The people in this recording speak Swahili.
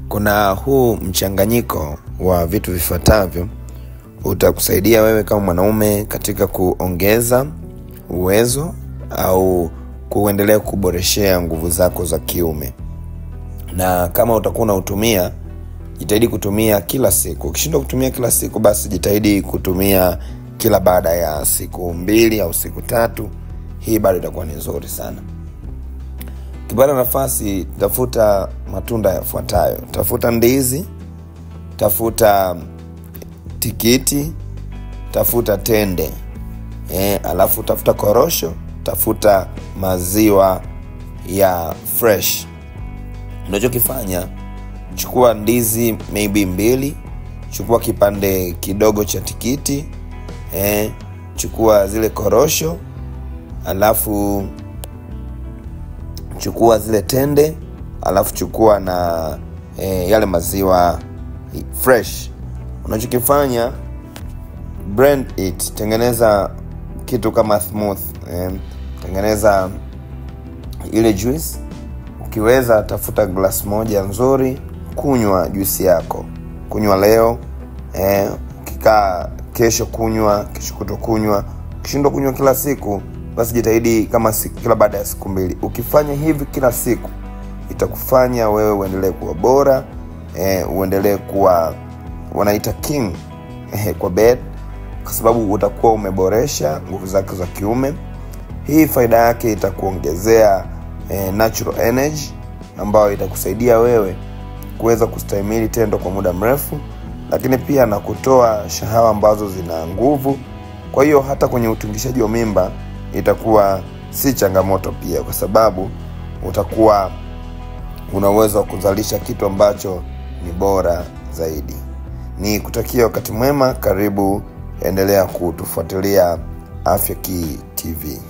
Kuna huu mchanganyiko wa vitu vifuatavyo utakusaidia wewe kama mwanaume katika kuongeza uwezo au kuendelea kuboreshea nguvu zako za kiume. Na kama utakuwa unautumia, jitahidi kutumia kila siku. Ukishindwa kutumia kila siku, basi jitahidi kutumia kila baada ya siku 2 au siku 3. Hii bado itakuwa ni nzuri sana. Ukipata nafasi, tafuta matunda yafuatayo. Tafuta ndizi, tafuta tikiti, tafuta tende. Alafu tafuta korosho, tafuta maziwa ya fresh. Unachokifanya, chukua ndizi maybe 2, chukua kipande kidogo cha tikiti, chukua zile korosho, alafu chukua zile tende, alafu chukua na yale maziwa fresh. Unachokifanya, blend it, tengeneza kitu kama smooth, tengeneza ile juice. Ukiweza tafuta glass moja nzuri, kunywa juice yako. Kunywa leo, ukikaa kesho kunywa, kesho kutokunywa. Ukishindwa kunywa kila siku, basi jitahidi kama kila baada ya siku 2. Ukifanya hivi kila siku, itakufanya wewe uendelee kuwa bora, uendelee kuwa wanaita king kwa bed, kwa sababu utakuwa umeboresha nguvu zako za kiume. Hii faida yake itakuongezea natural energy ambayo itakusaidia wewe kuweza kustahimili tendo kwa muda mrefu, lakini pia na kutoa shahawa ambazo zina nguvu. Kwa hiyo hata kwenye utungishaji wa mimba itakuwa si changamoto pia, kwa sababu utakuwa una uwezo wa kuzalisha kitu ambacho ni bora zaidi. Ni kutakia wakati mwema. Karibu, endelea kutufuatilia Afya Key TV.